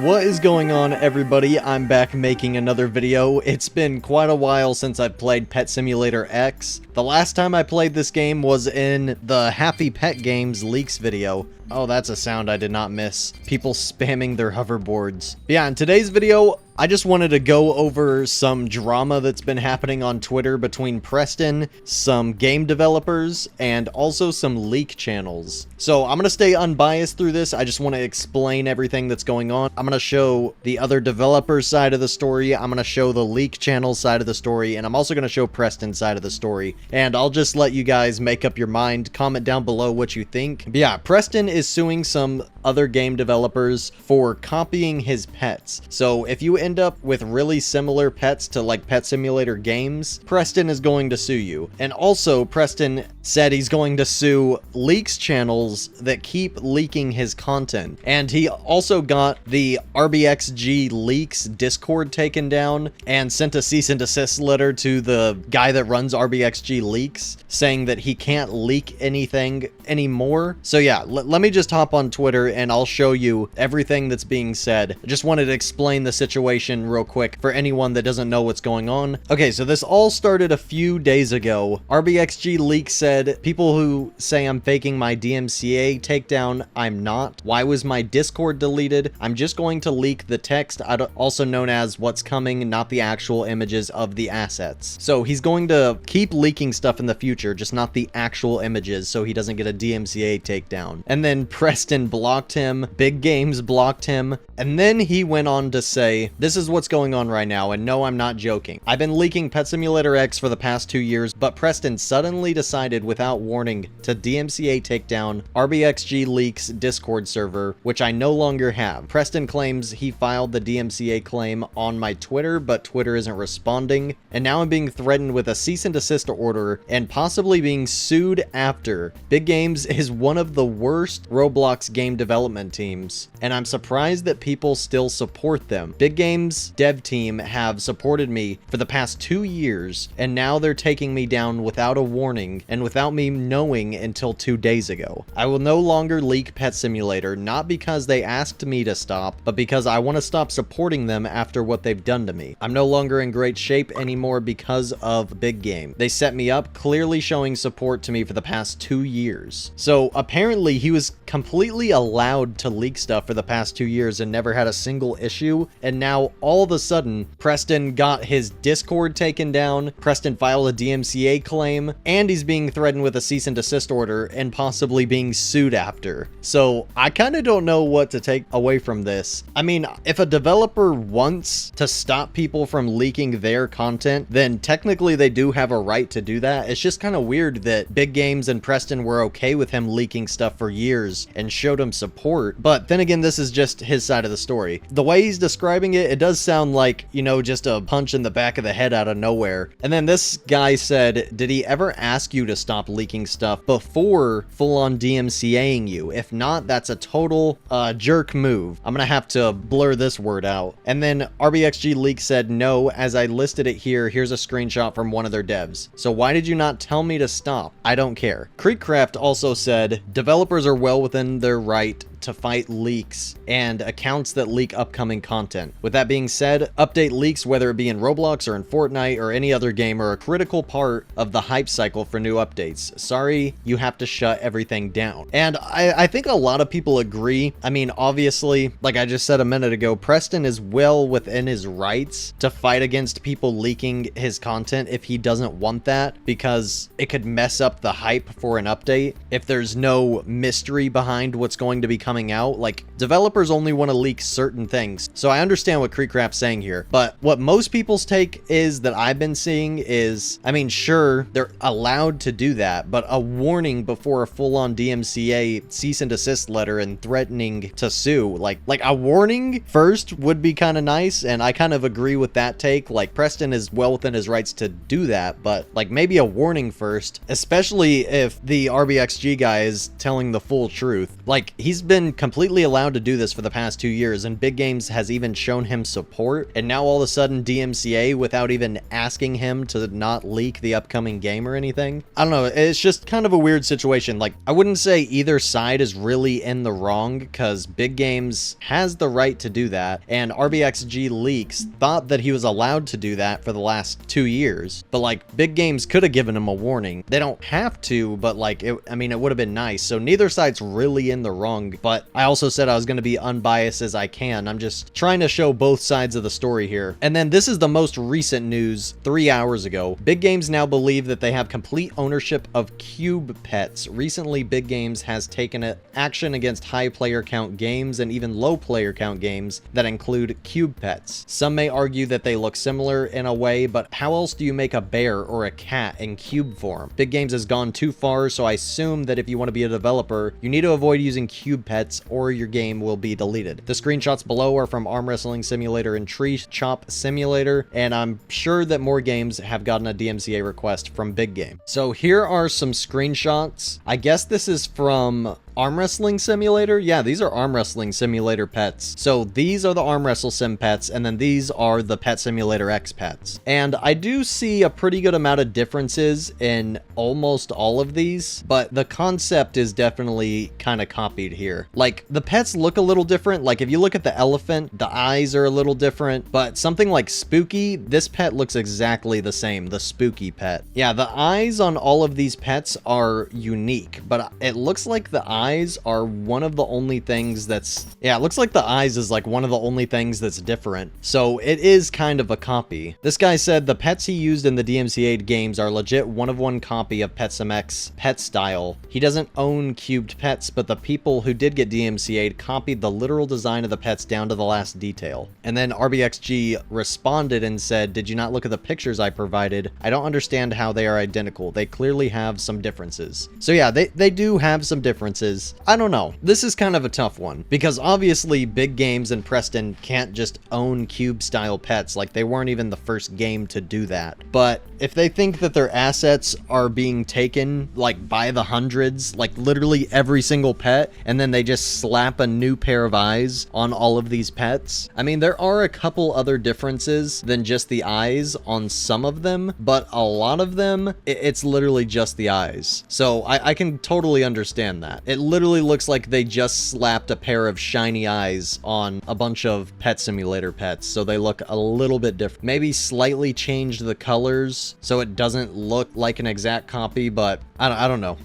What is going on, everybody? I'm back making another video. It's been quite a while since I've played Pet Simulator X. The last time I played this game was in the Happy Pet Games leaks video. Oh, that's a sound I did not miss. People spamming their hoverboards. But yeah, in today's video, I just wanted to go over some drama that's been happening on Twitter between Preston, some game developers, and also some leak channels. So I'm going to stay unbiased through this. I just want to explain everything that's going on. I'm going to show the other developer's side of the story. I'm going to show the leak channel side of the story, and I'm also going to show Preston's side of the story. And I'll just let you guys make up your mind. Comment down below what you think. But yeah, Preston is suing some other game developers for copying his pets. So if you end up with really similar pets to like Pet Simulator games, Preston is going to sue you. And also, Preston said he's going to sue leaks channels that keep leaking his content. And he also got the AlphaGG leaks Discord taken down and sent a cease and desist letter to the guy that runs AlphaGG leaks saying that he can't leak anything anymore. So yeah, let me just hop on Twitter and I'll show you everything that's being said. I just wanted to explain the situation real quick for anyone that doesn't know what's going on. Okay, so this all started a few days ago. AlphaGG leaks said, people who say I'm faking my DMCA takedown, I'm not. Why was my Discord deleted? I'm just going to leak the text, also known as what's coming, not the actual images of the assets. So he's going to keep leaking stuff in the future, just not the actual images, so he doesn't get a DMCA takedown. And then Preston blocked him, Big Games blocked him, and then he went on to say, this is what's going on right now, and no, I'm not joking. I've been leaking Pet Simulator X for the past 2 years, but Preston suddenly decided without warning to DMCA takedown AlphaGG leaks Discord server, which I no longer have. Preston claims he filed the DMCA claim on my Twitter, but Twitter isn't responding, and now I'm being threatened with a cease and desist order and possibly being sued after. Big Games is one of the worst Roblox game development teams, and I'm surprised that people still support them. Big Games dev team have supported me for the past 2 years, and now they're taking me down without a warning and without me knowing until 2 days ago. I will no longer leak Pet Simulator, not because they asked me to stop, but because I want to stop supporting them after what they've done to me. I'm no longer in great shape anymore because of Big Game. They set me up, clearly showing support to me for the past 2 years. So apparently he was completely allowed to leak stuff for the past 2 years and never had a single issue, and now all of a sudden Preston got his Discord taken down, Preston filed a DMCA claim, and he's being threatened with a cease and desist order and possibly being sued after. So I kind of don't know what to take away from this. I mean, if a developer wants to stop people from leaking their content, then technically they do have a right to do that. It's just kind of weird that Big Games and Preston were okay with him leaking stuff for years and showed him support. But then again, this is just his side of the story. The way he's describing it, it does sound like, you know, just a punch in the back of the head out of nowhere. And then this guy said, did he ever ask you to stop leaking stuff before full-on DMCAing you? If not, that's a total jerk move. I'm gonna have to blur this word out. And then AlphaGG Leak said, no, as I listed it here, here's a screenshot from one of their devs. So why did you not tell me to stop? I don't care. Creekcraft also said, developers are well within their right to fight leaks and accounts that leak upcoming content. With that being said, update leaks, whether it be in Roblox or in Fortnite or any other game, are a critical part of the hype cycle for new updates. Sorry, you have to shut everything down. And I think a lot of people agree. I mean, obviously, like I just said a minute ago, Preston is well within his rights to fight against people leaking his content if he doesn't want that, because it could mess up the hype for an update if there's no mystery behind what's going to be coming out. Like, developers only want to leak certain things. So I understand what Creekcraft's saying here, but what most people's take is that I've been seeing is, I mean, sure, they're allowed to do that, but a warning before a full-on DMCA cease and desist letter and threatening to sue, like a warning first would be kind of nice, and I kind of agree with that take. Like, Preston is well within his rights to do that, but like maybe a warning first, especially if the AlphaGG guy is telling the full truth. Like, he's been been completely allowed to do this for the past 2 years, and Big Games has even shown him support, and now all of a sudden DMCA without even asking him to not leak the upcoming game or anything. I don't know, it's just kind of a weird situation. Like, I wouldn't say either side is really in the wrong, because Big Games has the right to do that, and AlphaGG Leaks thought that he was allowed to do that for the last 2 years, but like, Big Games could have given him a warning. They don't have to, but like, I mean, it would have been nice. So neither side's really in the wrong, but I also said I was going to be unbiased as I can. I'm just trying to show both sides of the story here. And then this is the most recent news 3 hours ago. Big Games now believe that they have complete ownership of Cube Pets. Recently, Big Games has taken action against high player count games and even low player count games that include Cube Pets. Some may argue that they look similar in a way, but how else do you make a bear or a cat in cube form? Big Games has gone too far, so I assume that if you want to be a developer, you need to avoid using Cube Pets or your game will be deleted. The screenshots below are from Arm Wrestling Simulator and Tree Chop Simulator, and I'm sure that more games have gotten a DMCA request from Big Game. So here are some screenshots. I guess this is from Arm Wrestling Simulator? Yeah, these are Arm Wrestling Simulator pets. So these are the Arm Wrestle Sim pets, and then these are the Pet Simulator X pets. And I do see a pretty good amount of differences in almost all of these, but the concept is definitely kind of copied here. Like, the pets look a little different. Like, if you look at the elephant, the eyes are a little different, but something like Spooky, this pet looks exactly the same, the Spooky pet. Yeah, the eyes on all of these pets are unique, but it looks like the eyes are one of the only things that's, yeah, it looks like the eyes is like one of the only things that's different. So it is kind of a copy. This guy said the pets he used in the DMCA games are legit one-of-one copy of Pet Sim X pet style. He doesn't own cubed pets, but the people who did get DMCA'd copied the literal design of the pets down to the last detail. And then AlphaGG responded and said, "Did you not look at the pictures I provided? I don't understand how they are identical. They clearly have some differences." So yeah, they do have some differences. I don't know. This is kind of a tough one, because obviously Big Games and Preston can't just own cube style pets. Like, they weren't even the first game to do that. But if they think that their assets are being taken like by the hundreds, like literally every single pet, and then they just slap a new pair of eyes on all of these pets, I mean, there are a couple other differences than just the eyes on some of them, but a lot of them, it's literally just the eyes. So I can totally understand that. It literally looks like they just slapped a pair of shiny eyes on a bunch of Pet Simulator pets, so they look a little bit different. Maybe slightly changed the colors so it doesn't look like an exact copy, but I don't know.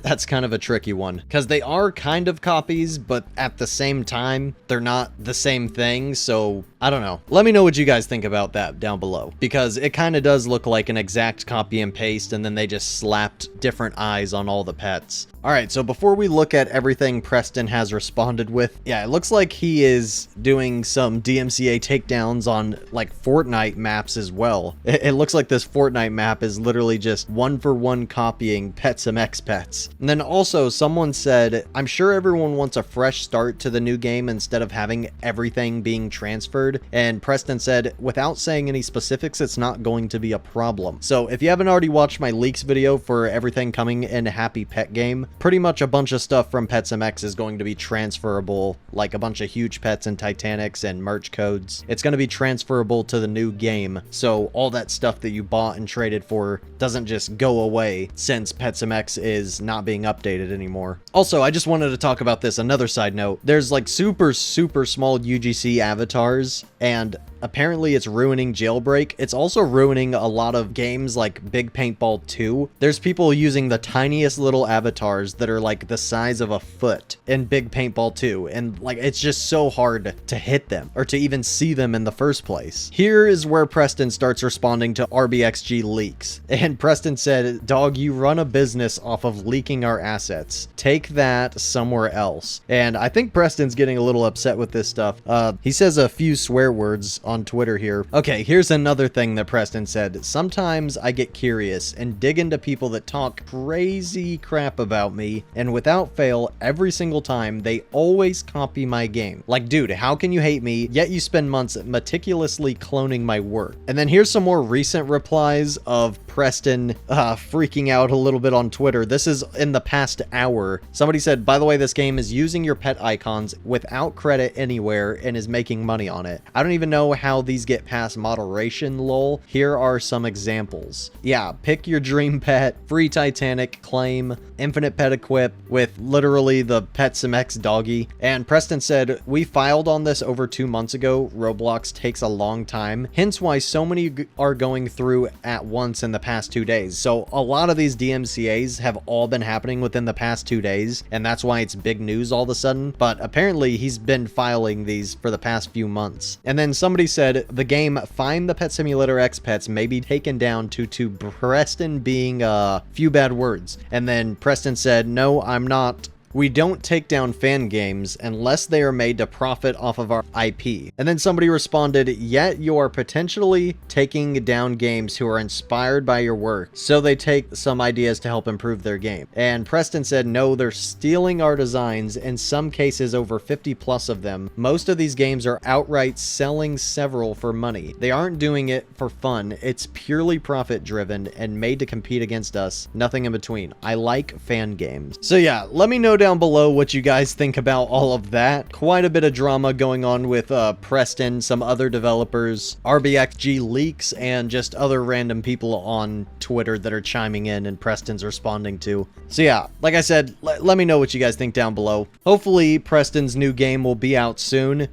That's kind of a tricky one, because they are kind of copies, but at the same time, they're not the same thing, so I don't know. Let me know what you guys think about that down below, because it kind of does look like an exact copy and paste, and then they just slapped different eyes on all the pets. Alright, so before we look at everything Preston has responded with, yeah, it looks like he is doing some DMCA takedowns on, like, Fortnite maps as well. It looks like this Fortnite map is literally just one-for-one copying Pet Sim X pets. And then also, someone said, "I'm sure everyone wants a fresh start to the new game instead of having everything being transferred." And Preston said, "Without saying any specifics, it's not going to be a problem." So if you haven't already watched my leaks video for everything coming in Happy Pet Game, pretty much a bunch of stuff from Pet Sim X is going to be transferable, like a bunch of huge pets and Titanics and merch codes. It's going to be transferable to the new game, so all that stuff that you bought and traded for doesn't just go away since Pet Sim X is not being updated anymore. Also, I just wanted to talk about this, another side note. There's like super small UGC avatars, and apparently it's ruining Jailbreak. It's also ruining a lot of games like Big Paintball 2. There's people using the tiniest little avatars that are like the size of a foot in Big Paintball 2, and like it's just so hard to hit them or to even see them in the first place. Here is where Preston starts responding to AlphaGG leaks. And Preston said, "Dog, you run a business off of leaking our assets. Take that somewhere else." And I think Preston's getting a little upset with this stuff. He says a few swear words on Twitter here. Okay, here's another thing that Preston said. "Sometimes I get curious and dig into people that talk crazy crap about me, and without fail every single time. They always copy my game. Like, dude, how can you hate me, yet you spend months meticulously cloning my work? And then here's some more recent replies of Preston freaking out a little bit on Twitter. This is in the past hour. Somebody said, by the way, this game is using your pet icons without credit anywhere and is making money on it. I don't even know how these get past moderation, lol. Here are some examples. Yeah, pick your dream pet, free Titanic, claim, infinite pet equip with literally the Pet Sim X doggy. And Preston said, we filed on this over 2 months ago. Roblox takes a long time, hence why so many are going through at once in the past 2 days. So a lot of these DMCAs have all been happening within the past 2 days, and that's why it's big news all of a sudden. But apparently he's been filing these for the past few months. And then somebody said the game Find the Pet Simulator X pets may be taken down due to Preston being a few bad words. And then Preston said, no, I'm not. We don't take down fan games unless they are made to profit off of our IP. And then somebody responded, yet you are potentially taking down games who are inspired by your work, so they take some ideas to help improve their game. And Preston said, no, they're stealing our designs, in some cases over 50 plus of them. Most of these games are outright selling several for money. They aren't doing it for fun. It's purely profit driven and made to compete against us. Nothing in between. I like fan games. So yeah, let me know down below what you guys think about all of that. Quite a bit of drama going on with Preston, some other developers, AlphaGG leaks, and just other random people on Twitter that are chiming in and Preston's responding to. So yeah, like I said, let me know what you guys think down below. Hopefully Preston's new game will be out soon.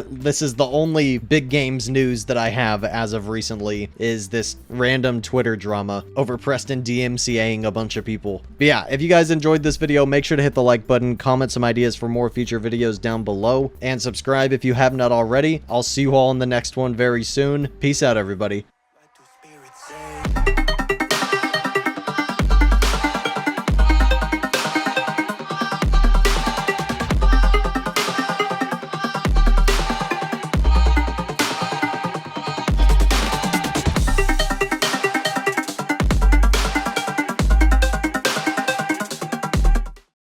This is the only big games news that I have as of recently, is this random Twitter drama over Preston DMCAing a bunch of people. But yeah, if you guys enjoyed this video, make sure to hit the like button, comment some ideas for more future videos down below, and subscribe if you have not already. I'll see you all in the next one very soon. Peace out, everybody.